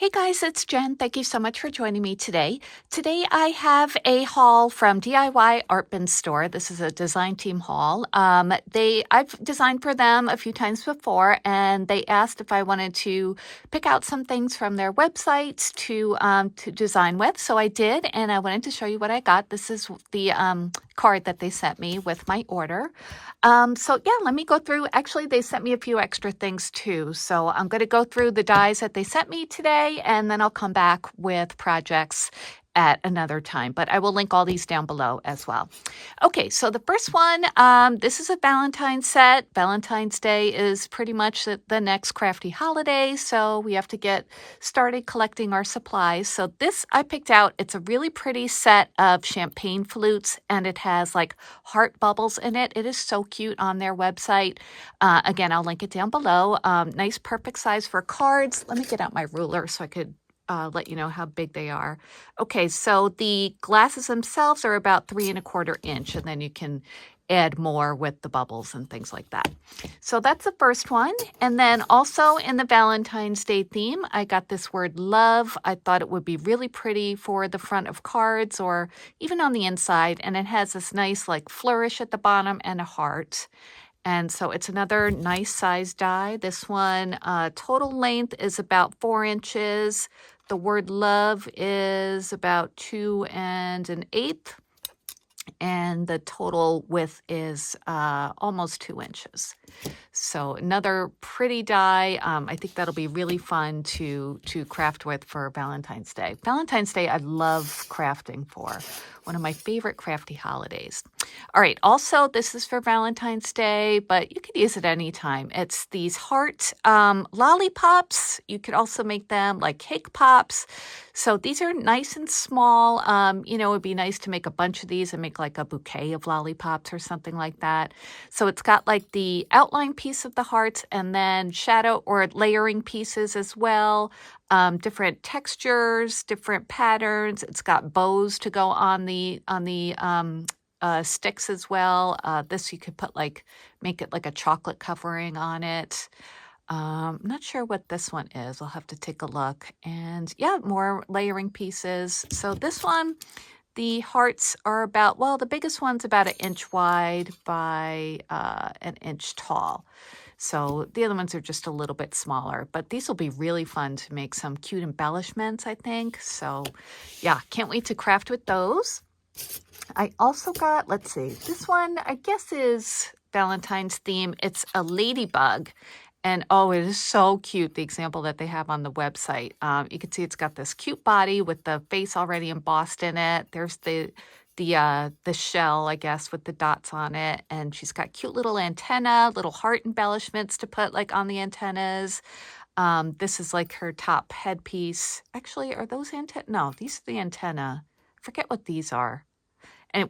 Hey guys, it's Jen. Thank you so much for joining me today. Today I have a haul from DIYArtbin Store. This is a design team haul. I've designed for them a few times before, and they asked if I wanted to pick out some things from their websites to design with. So I did, and I wanted to show you what I got. This is the card that they sent me with my order. Let me go through. Actually, they sent me a few extra things too. So I'm going to go through the dies that they sent me today, and then I'll come back with projects at another time. But I will link all these down below as well. Okay, so the first one, this is a Valentine set. Valentine's Day is pretty much the next crafty holiday, so we have to get started collecting our supplies. So this I picked out. It's a really pretty set of champagne flutes, and it has like heart bubbles in it. It is so cute on their website. Again, I'll link it down below. Nice, perfect size for cards. Let me get out my ruler so I could let you know how big they are. Okay, so the glasses themselves are about 3¼ inch, and then you can add more with the bubbles and things like that. So that's the first one. And then also in the Valentine's Day theme, I got this word love. I thought it would be really pretty for the front of cards or even on the inside. And it has this nice like flourish at the bottom and a heart. And so it's another nice size die. This one, total length is about 4 inches. The word love is about 2 1/8. And the total width is almost 2 inches. So another pretty die. I think that'll be really fun to craft with for Valentine's Day. Valentine's Day I love crafting for. One of my favorite crafty holidays. All right, also this is for Valentine's Day, but you could use it anytime. It's these heart lollipops. You could also make them like cake pops. So these are nice and small. It would be nice to make a bunch of these and make like a bouquet of lollipops or something like that. So it's got like the outline piece of the hearts and then shadow or layering pieces as well. Different textures, different patterns. It's got bows to go on the sticks as well. This you could make it like a chocolate covering on it. I'm not sure what this one is. I'll have to take a look. And yeah, more layering pieces. So this one, the hearts are the biggest one's about 1 inch wide by 1 inch tall. So the other ones are just a little bit smaller, but these will be really fun to make some cute embellishments, I think. So yeah, can't wait to craft with those. I also got, let's see, this one I guess is Valentine's theme. It's a ladybug. And oh, it is so cute, the example that they have on the website. You can see it's got this cute body with the face already embossed in it. There's the shell, I guess, with the dots on it. And she's got cute little antenna, little heart embellishments to put like on the antennas. This is like her top headpiece. Actually, are those antenna? No, these are the antenna. I forget what these are. And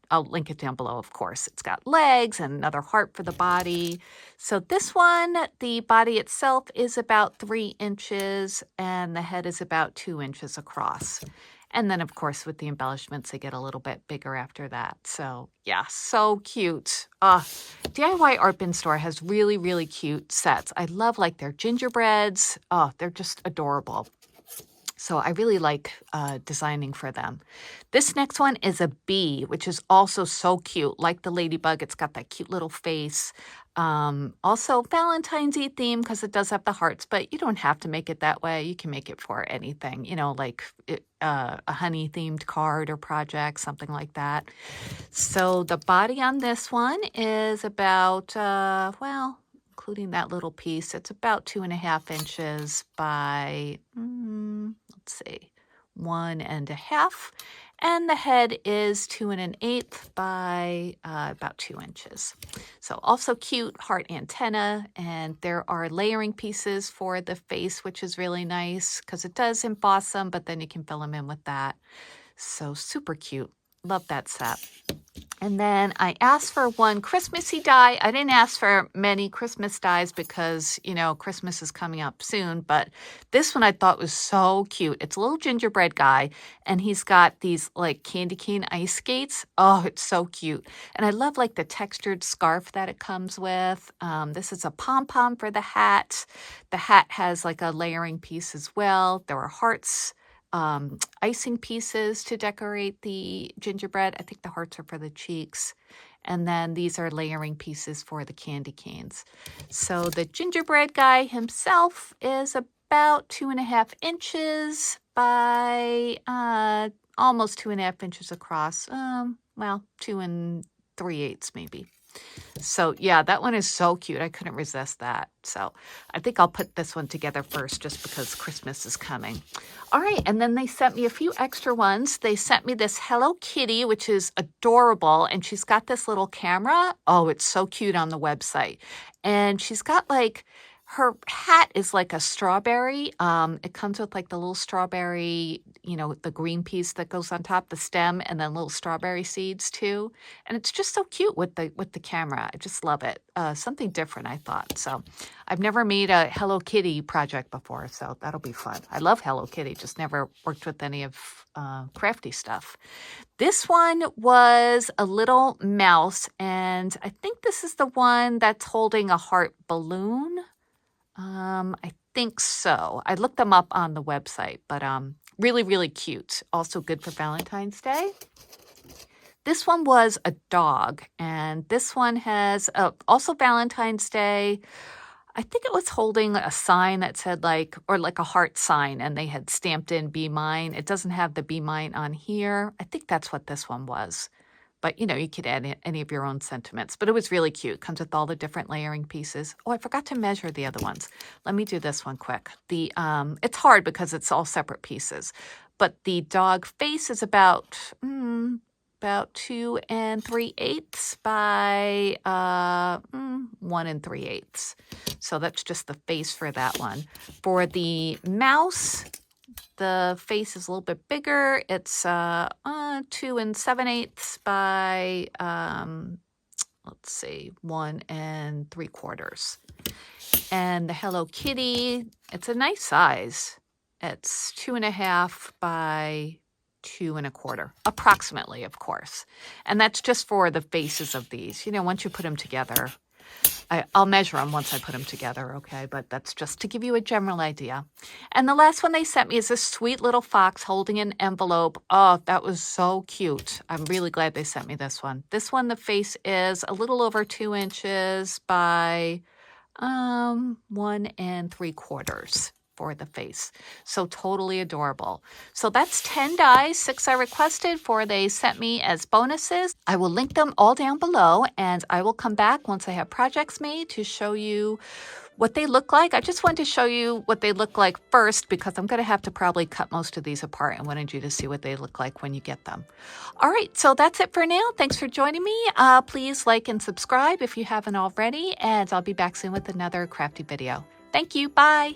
I'll link it down below, of course. It's got legs and another heart for the body. So this one, the body itself is about 3 inches and the head is about 2 inches across. And then, of course, with the embellishments, they get a little bit bigger after that. So, yeah, so cute. DIYArtbin Store has really, really cute sets. I love, like, their gingerbreads. Oh, they're just adorable. So I really like designing for them. This next one is a bee, which is also so cute. Like the ladybug, it's got that cute little face. Also Valentine's-y theme because it does have the hearts, but you don't have to make it that way. You can make it for anything, like a honey-themed card or project, something like that. So the body on this one is about, including that little piece, it's about 2½ inches by, let's see, 1½ and the head is 2 1/8 by about 2 inches. So also cute heart antenna, and there are layering pieces for the face, which is really nice because it does emboss them, but then you can fill them in with that. So super cute. Love that set. And then I asked for one Christmassy die. I didn't ask for many Christmas dies because, you know, Christmas is coming up soon. But this one I thought was so cute. It's a little gingerbread guy, and he's got these like candy cane ice skates. Oh, it's so cute. And I love like the textured scarf that it comes with. This is a pom-pom for the hat. The hat has like a layering piece as well. There are hearts, icing pieces to decorate the gingerbread. I think the hearts are for the cheeks. And then these are layering pieces for the candy canes. So the gingerbread guy himself is about 2.5 inches by almost 2.5 inches across. Well, 2 3/8 maybe. So yeah, that one is so cute. I couldn't resist that. So I think I'll put this one together first just because Christmas is coming. All right, and then they sent me a few extra ones. They sent me this Hello Kitty, which is adorable, and she's got this little camera. Oh, it's so cute on the website. And she's got like, her hat is like a strawberry. It comes with like the little strawberry, you know, the green piece that goes on top, the stem, and then little strawberry seeds too. And it's just so cute with the camera. I just love it. Something different, I thought. So I've never made a Hello Kitty project before, so that'll be fun. I love Hello Kitty, just never worked with any of crafty stuff. This one was a little mouse, and I think this is the one that's holding a heart balloon. I think so. I looked them up on the website, but really, really cute. Also good for Valentine's Day. This one was a dog, and this one has also Valentine's Day. I think it was holding a sign that said like, or like a heart sign, and they had stamped in Be Mine. It doesn't have the Be Mine on here. I think that's what this one was. But, you know, you could add any of your own sentiments. But it was really cute. Comes with all the different layering pieces. Oh, I forgot to measure the other ones. Let me do this one quick. It's hard because it's all separate pieces. But the dog face is about 2 3/8 by 1 3/8. So that's just the face for that one. For the mouse, the face is a little bit bigger. It's 2 7/8 by, let's see, 1 3/4. And the Hello Kitty, it's a nice size. It's 2.5 by 2 1/4, approximately, of course. And that's just for the faces of these. You know, once you put them together, I'll measure them once I put them together, okay? But that's just to give you a general idea. And the last one they sent me is this sweet little fox holding an envelope. Oh, that was so cute. I'm really glad they sent me this one. This one, the face is a little over 2 inches by 1 3/4 for the face. So totally adorable. So that's 10 dies, 6 I requested, 4 they sent me as bonuses. I will link them all down below, and I will come back once I have projects made to show you what they look like. I just wanted to show you what they look like first because I'm going to have to probably cut most of these apart and wanted you to see what they look like when you get them. All right, so that's it for now. Thanks for joining me. Please like and subscribe if you haven't already, and I'll be back soon with another crafty video. Thank you. Bye.